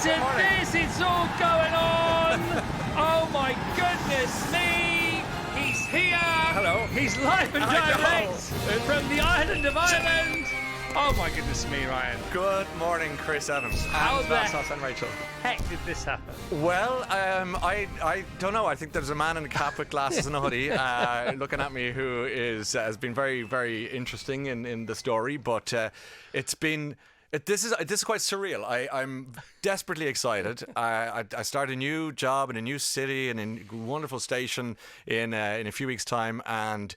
to this, it's all going on. Oh my goodness me. He's here. Hello. He's live and direct from the island of Ireland. Oh my goodness me, Ryan. Good morning, Chris Evans. How and the Vassos and Rachel. heck did this happen? Well, I don't know. I think there's a man in a cap with glasses and a hoodie looking at me who has been very, very interesting in the story. But it's been. This is quite surreal. I'm desperately excited. I start a new job in a new city and in a wonderful station in a few weeks' time, and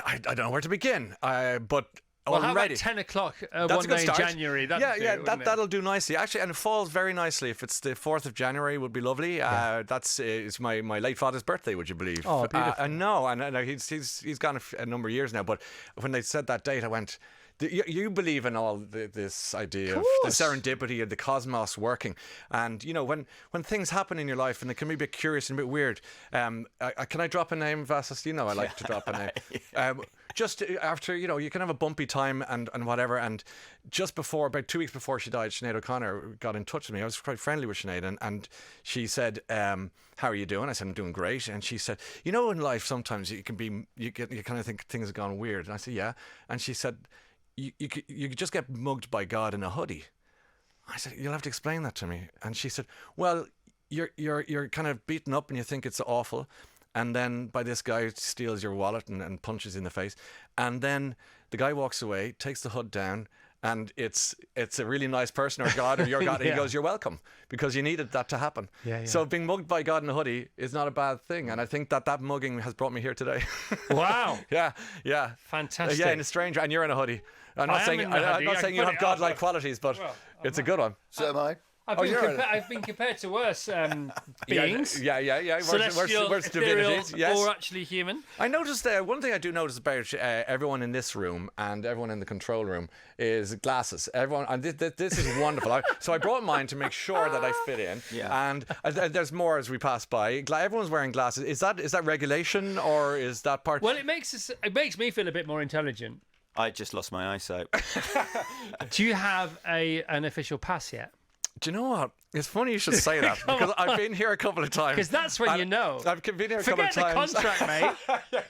I don't know where to begin. But well, how already, about 10 o'clock that's one a good day in start. January? That'll do nicely. Actually, and it falls very nicely. If it's the 4th of January, would be lovely. It's my late father's birthday, would you believe? Oh, beautiful. And he's gone a number of years now. But when they said that date, I went, you believe in all this idea of the serendipity of the cosmos working, and you know when things happen in your life and it can be a bit curious and a bit weird. Can I drop a name, Vassos? You know I like to drop a name. Just after, you can have a bumpy time and whatever. And just before, about 2 weeks before she died, Sinead O'Connor got in touch with me. I was quite friendly with Sinead, and she said, "How are you doing?" I said, "I'm doing great." And she said, "In life sometimes you kind of think things have gone weird." And I said, "Yeah." And she said, You just get mugged by God in a hoodie. I said, "You'll have to explain that to me." And she said, "Well, you're kind of beaten up and you think it's awful, and then by this guy steals your wallet and punches you in the face, and then the guy walks away, takes the hood down, and it's a really nice person or God or your God, and he goes, 'You're welcome,' because you needed that to happen." Yeah. So being mugged by God in a hoodie is not a bad thing, and I think that mugging has brought me here today. Wow. Yeah. Fantastic. Yeah, and a stranger, and you're in a hoodie. I'm not saying you have godlike qualities, but it's a good one. So am I. I've been compared to worse beings. Yeah. Celestial, Worse ethereal, divinities. Yes. or actually human. I noticed one thing I do notice about everyone in this room and everyone in the control room is glasses. Everyone, and this is wonderful. So I brought mine to make sure that I fit in. Yeah. And there's more as we pass by. Everyone's wearing glasses. Is that regulation or is that part? Well, it makes me feel a bit more intelligent. I just lost my eyesight. Do you have an official pass yet? Do you know what? It's funny you should say that because I've been here a couple of times. Because that's when you know. I've been here a couple of Forget times. the contract,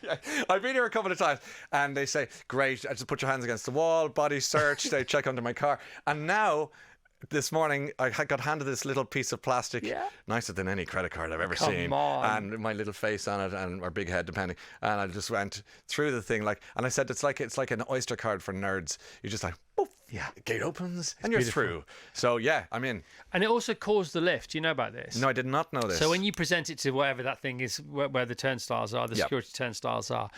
mate. I've been here a couple of times, and they say, "Great, I just put your hands against the wall, body search." They check under my car, and now. This morning, I got handed this little piece of plastic, nicer than any credit card I've ever seen, and my little face on it, and or big head, depending. And I just went through the thing and I said, it's like an Oyster card for nerds. You're just like, poof, gate opens, and you're through. So yeah, I'm in. And it also calls the lift. Do you know about this? No, I did not know this. So when you present it to wherever that thing is, where the turnstiles are, the security turnstiles are,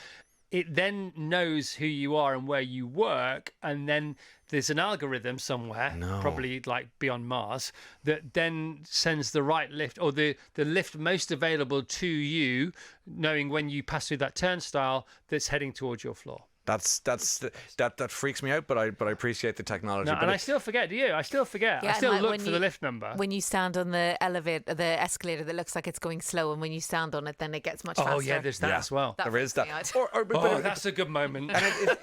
it then knows who you are and where you work, and then there's an algorithm somewhere, probably like beyond Mars, that then sends the right lift or the lift most available to you, knowing when you pass through that turnstile that's heading towards your floor. That freaks me out, but I appreciate the technology. No, and I still forget. Do you? I still forget. Yeah, I still like look for the lift number. When you stand on the escalator that looks like it's going slow, and when you stand on it, then it gets much faster. Oh yeah, there's that as well. There is that. That's a good moment.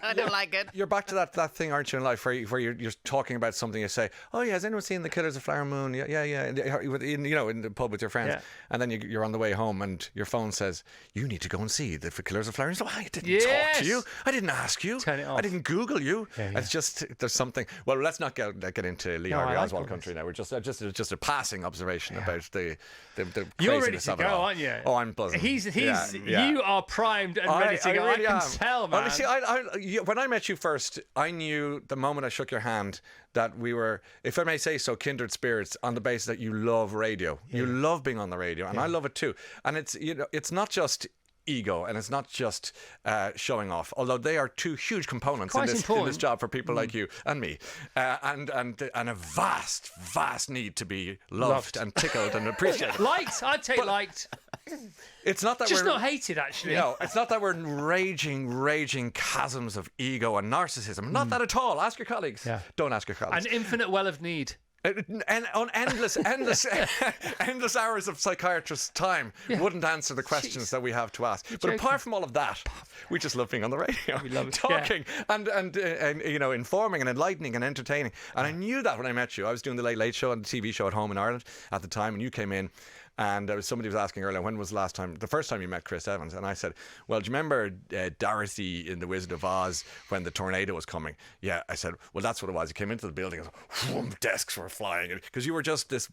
I don't like it. You're back to that thing, aren't you, in life, where you're talking about something. You say, "Oh yeah, has anyone seen The Killers of Flower Moon?" Yeah. In the pub with your friends, and then you're on the way home, and your phone says, "You need to go and see The Killers of Flower Moon." I didn't talk to you. I didn't ask you. Turn it off. I didn't Google you. It's just there's something. Well, let's not get into Lee Harvey Oswald country now. We're just a passing observation about the You're ready craziness to of it go, all. aren't you? Oh, I'm buzzing. You are primed and ready to go. Really I can tell, man. Honestly, when I met you first, I knew the moment I shook your hand that we were, if I may say so, kindred spirits on the basis that you love radio. You love being on the radio, and I love it too. And it's not just ego, and it's not just showing off, although they are two huge components in this job for people like you and me, and a vast need to be loved and tickled and appreciated. Liked, I'd take liked. It's not that just we're not hated, actually. No, it's not that we're in raging chasms of ego and narcissism. Not that at all. Ask your colleagues. Don't ask your colleagues. An infinite well of need. And on endless hours of psychiatrist's time wouldn't answer the questions that we have to ask. But apart from all of that, we just love being on the radio, we love it. talking and you know, informing and enlightening and entertaining. And I knew that when I met you. I was doing the Late Late Show, and the TV show at home in Ireland at the time, and you came in. And somebody was asking earlier, when was the first time you met Chris Evans? And I said, well, do you remember Dorothy in The Wizard of Oz when the tornado was coming? Yeah, I said, well, that's what it was. He came into the building and desks were flying because you were just this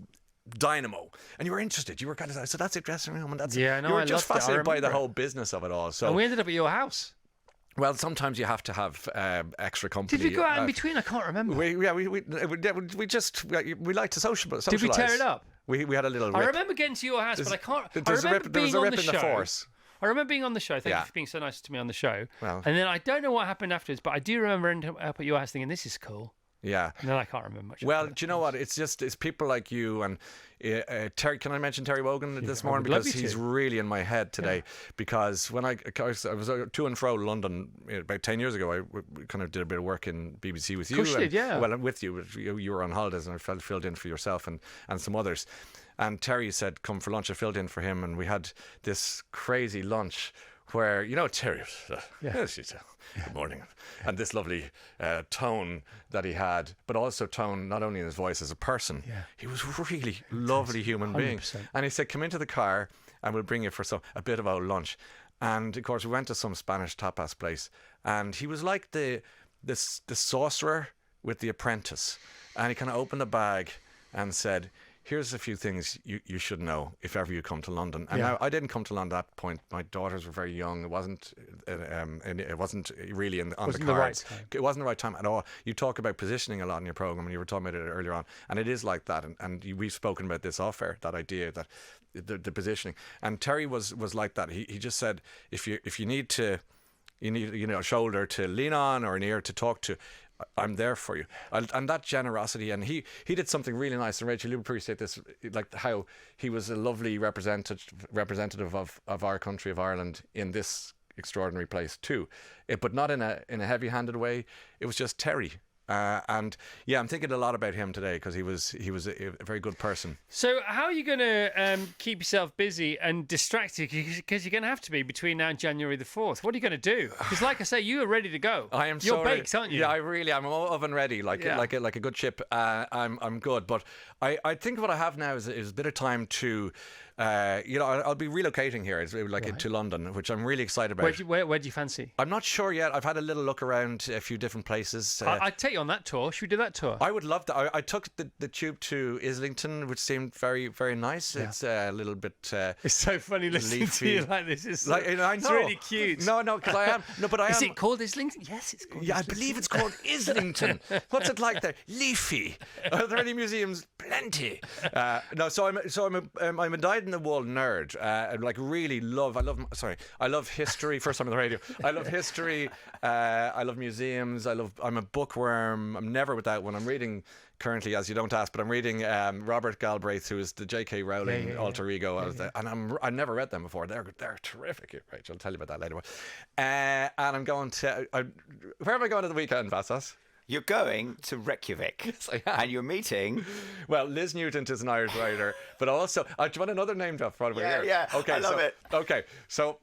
dynamo and you were interested. You were kind of, so that's your dressing room. And that's yeah, no, you were I just loved fascinated by the it. whole business of it all. So and we ended up at your house. Well, sometimes you have to have extra company. Did we go out in between? I can't remember. We like to socialise. Did we tear it up? We had a little rip. I remember getting to your house, but I can't. There was a rip in the force. I remember being on the show. Thank you for being so nice to me on the show. Well, and then I don't know what happened afterwards, but I do remember ending up at your house thinking, this is cool. Yeah. And then I can't remember much. Well, do you know what? It's people like you and Terry. Can I mention Terry Wogan this morning? Because he's really in my head today. Because when I was to and fro London about 10 years ago, I kind of did a bit of work in BBC with you. Of course you did, yeah. Well, with you. You were on holidays and I filled in for yourself and some others. And Terry said, come for lunch. I filled in for him and we had this crazy lunch where, you know, Terry was, good morning. And this lovely tone that he had, but also tone not only in his voice as a person. Yeah. He was a really lovely human being. 100%. And he said, come into the car and we'll bring you for a bit of our lunch. And of course, we went to some Spanish tapas place. And he was like the sorcerer with the apprentice. And he kind of opened the bag and said, here's a few things you should know if ever you come to London. And now I didn't come to London at that point. My daughters were very young. It wasn't really on the cards. The right time. It wasn't the right time at all. You talk about positioning a lot in your program, and you were talking about it earlier on, and it is like that. And we've spoken about this off air, that idea that the positioning. And Terry was like that. He just said if you need a shoulder to lean on or an ear to talk to, I'm there for you. And that generosity, and he did something really nice, and Rachel, you appreciate this, like how he was a lovely representative of our country, of Ireland, in this extraordinary place too, but not in a heavy-handed way. It was just Terry. And yeah, I'm thinking a lot about him today because he was a very good person. So how are you going to keep yourself busy and distracted? Because you're going to have to be between now and January the 4th. What are you going to do? Because like I say, you are ready to go. I am. You're baked, aren't you? Yeah, I really am. I'm oven ready, like a good chip. I'm good. But I think what I have now is a bit of time to. I'll be relocating here, to London, which I'm really excited about. Where do you fancy? I'm not sure yet. I've had a little look around a few different places. I'd take you on that tour. Should we do that tour? I would love that. I took the tube to Islington, which seemed very, very nice. Yeah. It's a little bit. It's so funny listening leafy. to you like this. It's I know. It's really cute. No, because I am. No, but I am. Is it called Islington? Yes, it's called. Yeah, Islington. I believe it's called Islington. What's it like there? Leafy. Are there any museums? Plenty. So I'm a dyed-in-the-wool nerd. I love history. First time on the radio. I love history. I love museums. I'm a bookworm. I'm never without one. I'm reading currently, as you don't ask, but I'm reading Robert Galbraith, who is the J.K. Rowling alter ego. And I never read them before. They're terrific. Rachel, I'll tell you about that later. And I'm going to. Where am I going at the weekend, Vassos? You're going to Reykjavik. Yes, I am. And you're meeting... Well, Liz Newton is an Irish writer, but also... do you want another name drop right away here? Yeah, okay, I love it. Okay, so...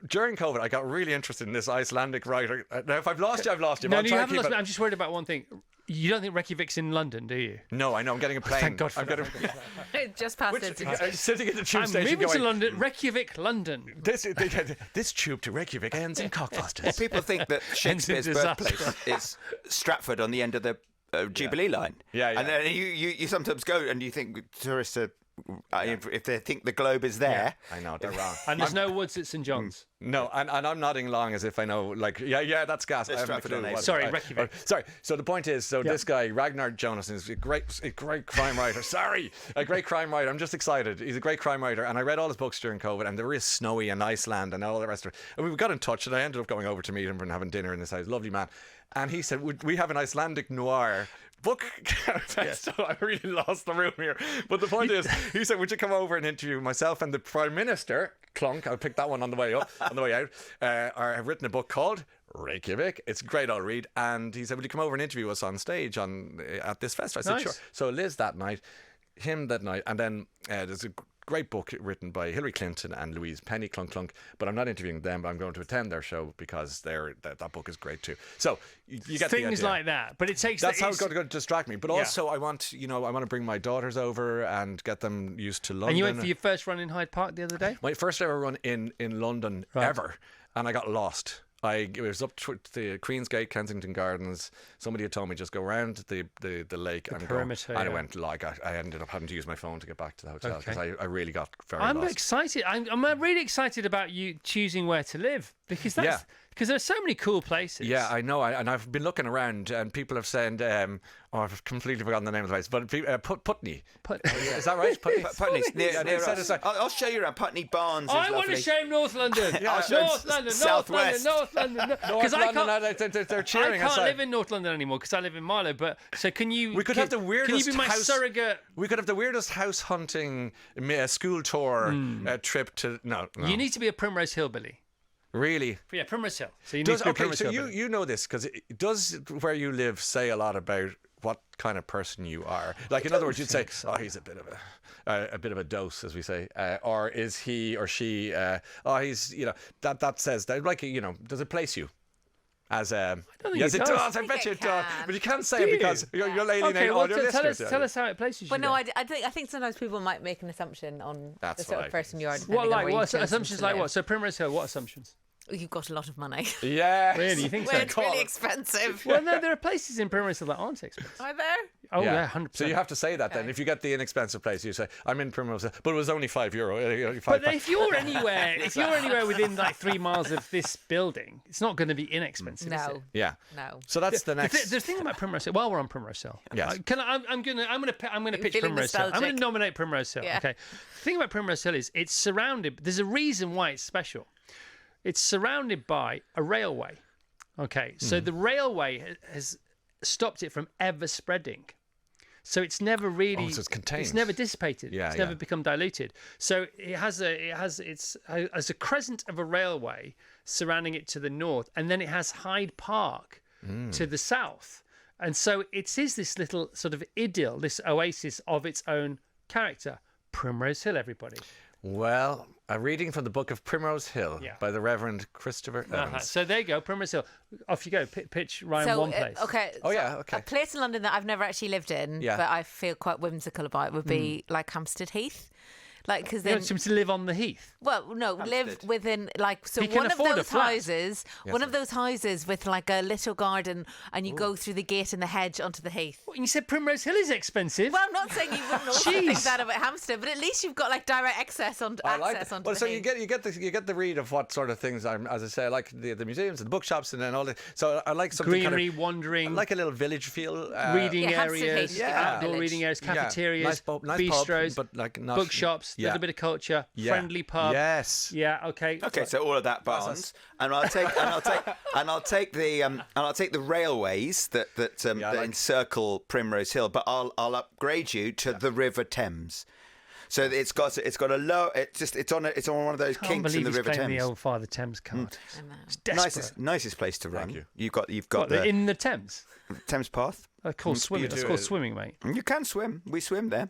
during COVID, I got really interested in this Icelandic writer. Now, if I've lost you, I've lost you. No, you haven't lost me. I'm just worried about one thing. You don't think Reykjavik's in London, do you? No, I know. I'm getting a plane. Thank God for that. Just past it. I'm sitting at the tube station moving going, to London. Reykjavik, London. This tube to Reykjavik ends in Cockfosters. Well, people think that Shakespeare's birthplace is Stratford on the end of the Jubilee line. Yeah. And then you sometimes go and you think tourists are... if they think the globe is there. Yeah, I know, they're wrong. And there's no woods at St John's. No, and I'm nodding along as if I know, that's gas. Sorry, Reykjavik. Sorry. So the point is, this guy, Ragnar Jonasson, is a great crime writer. A great crime writer. I'm just excited. He's a great crime writer. And I read all his books during COVID, and there is Snowy and Iceland and all the rest of it. And we got in touch, and I ended up going over to meet him and having dinner in his house. Lovely man. And he said, we have an Icelandic noir book. So I really lost the room here. But the point is, he said, would you come over and interview myself and the Prime Minister, Clunk, I'll pick that one on the way up, on the way out, have written a book called Reykjavik. It's great, I'll read. And he said, would you come over and interview us on stage at this festival? I said, sure. So Liz that night, him that night, and then there's a great book written by Hillary Clinton and Louise Penny, Clunk Clunk, but I'm not interviewing them, but I'm going to attend their show because that book is great too. So you get things the idea. like that, but it takes that's how it's going to distract me. But also I want to bring my daughters over and get them used to London. And you went for your first run in Hyde Park the other day? My first ever run in London ever, and I got lost. It was up to the Queen's Gate, Kensington Gardens. Somebody had told me just go around the lake and perimeter, go. And I went I ended up having to use my phone to get back to the hotel because I really got very lost. I'm excited. I'm really excited about you choosing where to live because there's so many cool places. Yeah, I know. And I've been looking around and people have said, I've completely forgotten the name of the place, but Putney. Is that right? Putney's near us. I'll show you around. Putney Barnes. I want to show North London. North London. Because they're cheering. I can't live in North London anymore because I live in Marlow. But so can you? We could have the weirdest. Can you be my surrogate? We could have the weirdest house hunting school tour trip to. No. You need to be a Primrose Hill, Billy. Really? Yeah, Primrose Hill. So you need to be a Primrose Hill. So you know this because does where you live say a lot about what kind of person you are? Like in other words, you'd say, "Oh, he's a bit of a dose," as we say, or is he or she? He's that says that like does it place you? As yes, it does. I bet you it does. But you can't say it because you're alienating all your listeners. Tell us how it places you. Well, no, I think sometimes people might make an assumption on the sort of person you are. What assumptions like what? So Primrose Hill, what assumptions? You've got a lot of money. Yeah. Really? You think so? It's really expensive. Well, no, there are places in Primrose Hill that aren't expensive. Are there? Oh, yeah, 100%. So you have to say that then. If you get the inexpensive place, you say, I'm in Primrose Hill, but it was only €5. But if you're anywhere within like 3 miles of this building, it's not going to be inexpensive, is it? Yeah. No. So that's the next. The thing about Primrose Hill, while we're on Primrose Hill, yes. I'm gonna pitch Primrose Hill. I'm gonna nominate Primrose Hill. Yeah. Okay. The thing about Primrose Hill is it's surrounded. There's a reason why it's special. It's surrounded by a railway. Okay, so the railway has stopped it from ever spreading. So it's never really. So it's contained. It's never dissipated. Yeah, it's never become diluted. So it has a crescent of a railway surrounding it to the north, and then it has Hyde Park to the south. And so it is this little sort of idyll, this oasis of its own character. Primrose Hill, everybody. Well, a reading from the book of Primrose Hill by the Reverend Christopher Evans. So there you go, Primrose Hill. Off you go. Pitch Ryan one place. Okay. Oh, yeah, okay. A place in London that I've never actually lived in, but I feel quite whimsical about would be like Hampstead Heath. Like, because then to live on the heath. Well, no, live within so you can one of afford a those flat. houses, one of those houses with like a little garden, and you go through the gate in the hedge onto the heath. Well, you said Primrose Hill is expensive. Well, I'm not saying you wouldn't also think that about Hampstead, but at least you've got like direct access onto the well, so heath. you get the read of what sort of things as I say, I like the museums and the bookshops and then all that. So I like something greenery, kind of, wandering, I like a little village feel, reading Hampstead areas, Heath, outdoor village. reading areas, cafeterias, nice bistros, pub, but like not, bookshops, a little bit of culture, friendly pub. Yes. Yeah. Okay. Okay, so all of that Barnes, and I'll take the railways that encircle Primrose Hill, but I'll upgrade you to the River Thames. So it's got a low. It's on one of those kinks in the River Thames. The old Father Thames card. It's desperate. Nicest place to run. Thank you. You've got in the Thames. Thames Path. That's called swimming. That's called swimming, mate. You can swim. We swim there.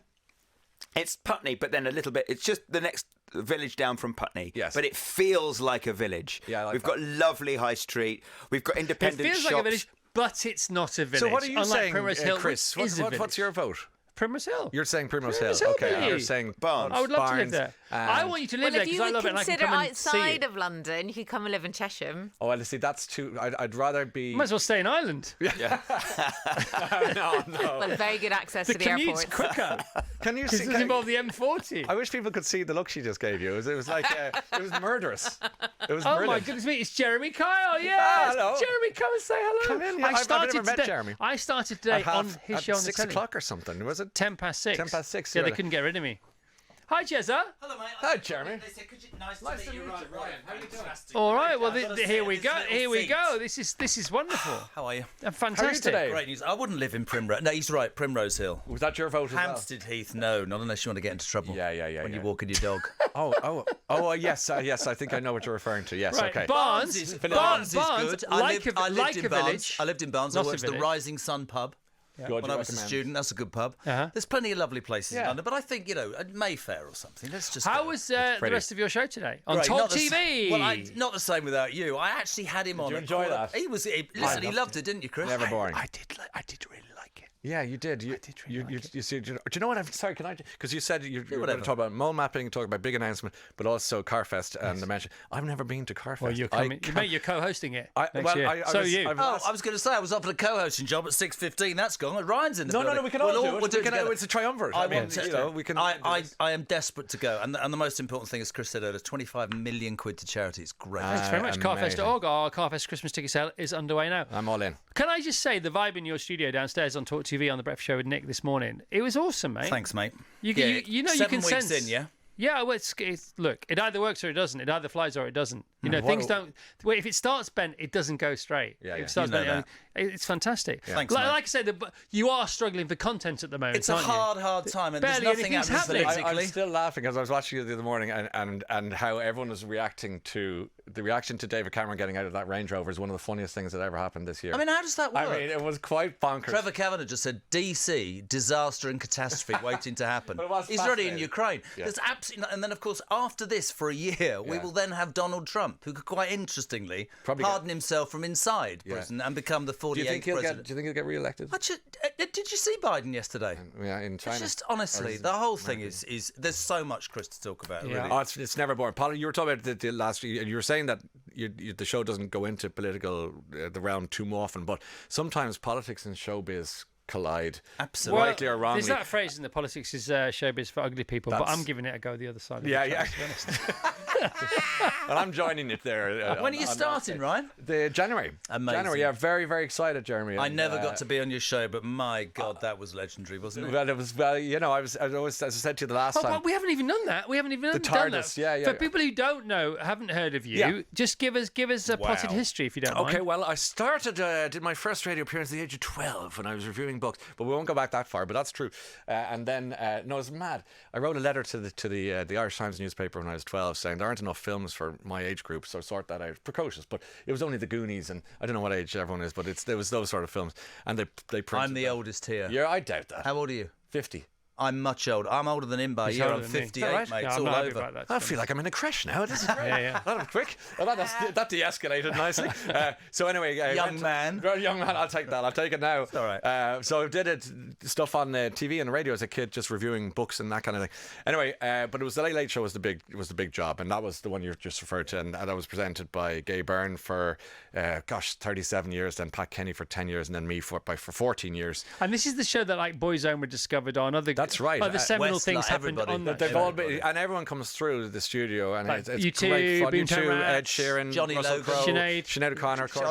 It's Putney, but then a little bit. It's just the next village down from Putney. Yes. But it feels like a village. Yeah, We've got lovely high street. We've got independent shops. It feels like a village, but it's not a village. So what are you saying, Primrose Hill, Chris? What's your vote? Primrose Hill. You're saying Primrose Hill. Okay. You're saying Barnes. I would love to live there. I want you to live there because I love it and I can come and see outside it. of London, you could come and live in Chesham. Oh, well, see, that's too. I'd rather be. Might as well stay in Ireland. Yeah. No. Well, very good access The to the commute's airport. quicker. Can you Because see? it doesn't involve the M40. I wish people could see the look she just gave you. It was like it was murderous. It was Oh brilliant. my goodness me! It's Jeremy Kyle. Yes, hello. Jeremy, come and say hello. Come in. Yeah, I've never met today. Jeremy. I started today on his show on the 6 telly. o'clock or something. Was it 10 past 6. 10 past 6? Yeah, they couldn't get rid of me. Hi, Jezza. Hello, mate. Hi, Jeremy. They said, nice to meet you, Ryan. How are you doing? All right. Well, here we go. Here we go. This is wonderful. How are you? Fantastic. How are you today? Great news. I wouldn't live in Primrose. No, he's right. Primrose Hill. Was that your vote as well? Hampstead Heath. No, not unless you want to get into trouble. Yeah. When you're walking your dog. Yes. I think I know what you're referring to. Yes. Right. Okay. Barnes is good. I lived in Barnes. Village. I lived in Barnes. I Not a worked at the village. Rising Sun pub. Good, When I was a student, that's a good pub. Uh-huh. There's plenty of lovely places in Yeah. London, but I think, at Mayfair or something. Let's just. How go. was the pretty. rest of your show today on Great, Talk not the TV? Well, not the same without you. I actually had him on. you enjoy that? He was. He loved it, didn't you, Chris? Never boring. I did really like it. Yeah, you did. You see, do you know what? I'm sorry. Can I? Because you said you're going to whatever. talk about mole mapping, talk about big announcement, but also Carfest and the mention. I've never been to Carfest. Well, you're coming. You're co-hosting it next year. I was going to say I was offered a co-hosting job at 6:15. That's gone. Ryan's in the building. No, we can all do it. We'll do it together. It's a triumvirate. We can. I am desperate to go, and the most important thing, as Chris said earlier, 25 million quid to charity. It's great. Thanks very much. Amazing. Carfest.org. Our Carfest Christmas ticket sale is underway now. I'm all in. Can I just say the vibe in your studio downstairs on Talk TV on the Breakfast Show with Nick this morning? It was awesome, mate. Thanks, mate. You can 7 weeks sense. in, yeah. Yeah, well, look, it either works or it doesn't. It either flies or it doesn't. Things don't. Well, if it starts bent, it doesn't go straight. Yeah, If yeah. it starts You know bent, it's fantastic. Yeah. Thanks, like mate. I said, you are struggling for content at the moment. It's a hard time, and Barely there's nothing anything's happening happening. politically. I'm still laughing because I was watching you the other morning and how everyone was reacting to the reaction to David Cameron getting out of that Range Rover is one of the funniest things that ever happened this year. I mean, how does that work? I mean, it was quite bonkers. Trevor Kavanagh just said DC, disaster and catastrophe waiting to happen. But it was He's already in fascinating. Ukraine. Yeah. There's absolutely and then, of course, after this, for a year, we will then have Donald Trump, who could quite interestingly Probably pardon himself from inside Yeah. prison and become the 48th president. Do you think he'll get re-elected? Did you see Biden yesterday? Yeah, in China. It's just honestly, the whole thing is there's so much, Chris, to talk about. Yeah. Really. Oh, it's never boring. Paul, you were talking about the last year. You were saying that the show doesn't go into political the realm too often, but sometimes politics and showbiz collide. Absolutely. Rightly or wrongly. There's that phrase in the politics is showbiz for ugly people, but That's- I'm giving it a go the other side. Of Yeah, the yeah. track, to be honest. And I'm joining it there. When are you starting, Ryan? The January. Amazing. January, yeah. Very, very excited, Jeremy. I And, never got to be on your show, but my God, that was legendary, wasn't it? Well, it was, I was always, as I said to you the last Oh, time. but we haven't even done that. We haven't even The done TARDIS, that. yeah. For people who don't know, haven't heard of you, Yeah. just give us a potted history if you don't Okay, mind. well, I started, did my first radio appearance at the age of 12 when I was reviewing books, but we won't go back that far, but that's true. And then, no, it was mad. I wrote a letter to the Irish Times newspaper when I was 12 saying there aren't enough films for my age group, so sort that out. Precocious, but it was only The Goonies, and I don't know what age everyone is, but there was those sort of films, and they printed I'm the them. oldest here. Yeah, I doubt that. How old are you? 50. I'm much older. I'm older than him by a He's year. older I'm than me. 58, Is that right? mate. Yeah, It's I'm all not happy over. about that, to I be feel like I'm in a crash now. This is great. Yeah. That was quick. Well, that de-escalated nicely. So anyway, Young man. I'll take that. I'll take it now. It's all right. So I did stuff on TV and radio as a kid, just reviewing books and that kind of thing. Anyway, but it was the Late Show was the big job, and that was the one you just referred to, and that was presented by Gay Byrne for 37 years, then Pat Kenny for 10 years, and then me for 14 years. And this is the show that like Boyzone were discovered on. That's right. Other seminal Westlight, things happened everybody. on that They've show. all been, and everyone comes through the studio, and Like it's U2, great fun. Boomtown U2, Ed Rats, Sheeran, Johnny Russell Logan. Crowe, Sinead. O'Connor, of course.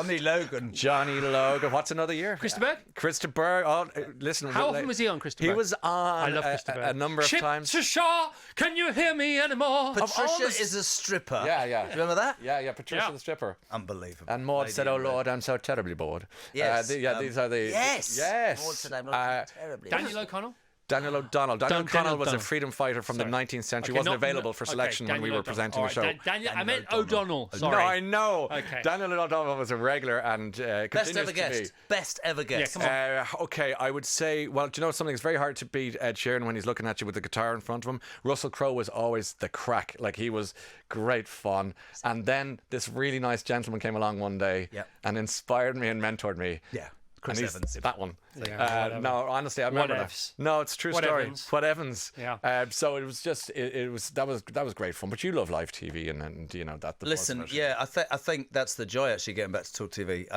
Johnny Logan. What's another year? Christopher? Christopher. Oh, listen. How often was he on, Christopher? He was on I love Christopher. a number of times. Shaw, can you hear me anymore? Patricia is a stripper. Yeah. Remember that? Yeah. Patricia Yeah. the stripper. Unbelievable. And Maud Lady said, in "Oh red. Lord, I'm so terribly bored." Yes. These are the Yes. Maud said, "I'm not terribly Daniel O'Connell? Daniel O'Donnell. Daniel O'Connell was a O'Donnell. freedom fighter from the 19th century. Okay, Wasn't not- available for okay, selection when we Daniel were O'Donnell. presenting All the show. right, Daniel, I meant O'Donnell. O'Donnell. Sorry. No, I know. Okay. Daniel O'Donnell was a regular and Best continues ever to guest. be. Best ever guest. come on. Okay, I would say, well, do you know something? It's very hard to beat Ed Sheeran when he's looking at you with the guitar in front of him. Russell Crowe was always the crack. Like, he was great fun. And then this really nice gentleman came along one day and inspired me and mentored me. Yeah. Chris And he's- Evans. That one. Yeah, no, honestly, I remember Whatevs. that. No, it's a true What story. Evans. What Evans? Yeah. So it was just that was great fun. But you love live TV and you know that. The Listen, buzz of it. yeah, I think that's the joy, actually, getting back to Talk TV.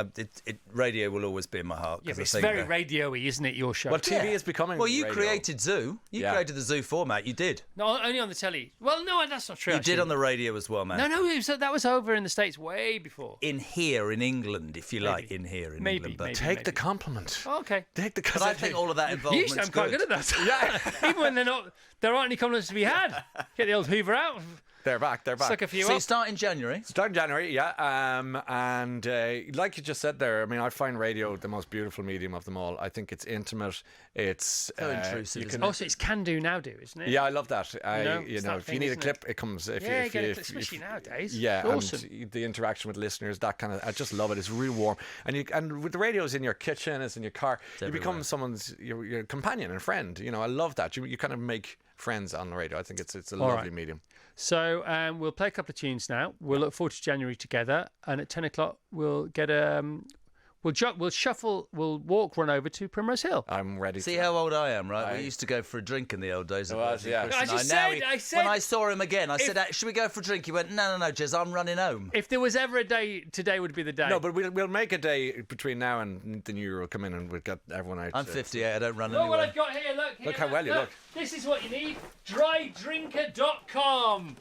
Radio will always be in my heart. Yeah, 'cause but I it's think very that- radio-y, isn't it, your show? Well, TV is becoming. Well, you radio. created Zoo. You Yeah. created the Zoo format. You did. No, only on the telly. Well, no, that's not true. You actually. did on the radio as well, man. No, that was over in the States way before. In here, in England, if you like, in here, in Maybe, England. But maybe. Take the compliment. Oh, okay. Okay. But I think all of that You involvement. sound quite good at that. Yeah. Even when there aren't any compliments to be had. Get the old Hoover out. They're back. Suck a few So you up. start in January? Start in January, yeah. And like you just said there, I mean, I find radio the most beautiful medium of them all. I think it's intimate. It's so intrusive. Also, it's can do now do, isn't it? Yeah, I love that. It's that if thing, you need a isn't clip, it comes. Especially nowadays. Yeah, It's awesome. and the interaction with listeners, that kind of, I just love it. It's really warm, and with the radios in your kitchen, it's in your car, you become someone's your companion and friend. I love that. You kind of make friends on the radio. I think it's a lovely medium. So we'll play a couple of tunes now. We'll look forward to January together, and at 10 o'clock we'll get we'll shuffle. We'll run over to Primrose Hill. I'm ready. See how old I am, right? We used to go for a drink in the old days. Yeah. I said. When I saw him again, I said, "Should we go for a drink?" He went, "No, Jez, I'm running home." If there was ever a day, today would be the day. No, but we'll make a day between now and the new year will come in, and we'll get everyone out. I'm 58. I don't run Look anywhere. what I've got here. Look how well you look. This is what you need. Drydrinker.com.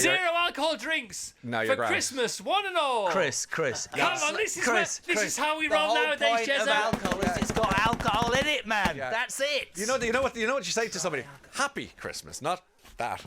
Zero alcohol drinks for Christmas, one and all. Chris. Come on, this is how we roll nowadays, The whole point of Jezza. alcohol is it's got alcohol in it, man. Yeah. That's it. You know what you say to somebody? Happy Christmas, not that.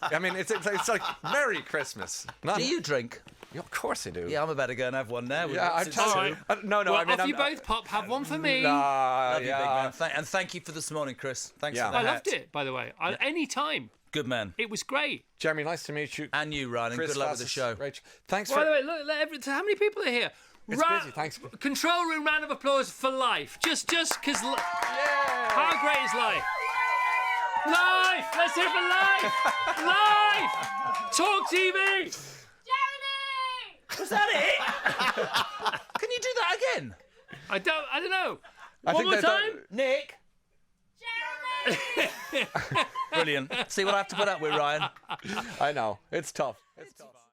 I mean, it's like Merry Christmas. Do you drink? Yeah, of course I do. Yeah, I'm about to go and have one now. Yeah, I'm telling you. No. Well, I mean, off you both pop. Have one for me. Love you, big man. And thank you for this morning, Chris. Thanks for the I hat. loved it, by the way. Any time. Good man. It was great. Jeremy, nice to meet you. And you, Ryan. And Chris, good luck with the show. Rachel, thanks By for. the way, look, how many people are here? It's busy, thanks. Control room round of applause for life. Just because. How great is life? Life! Let's hear it for life! Life! Talk TV! Was that it? Can you do that again? I don't know. I One think more that- time? Nick. Brilliant. See what I have to put up with, Ryan. I know. It's tough.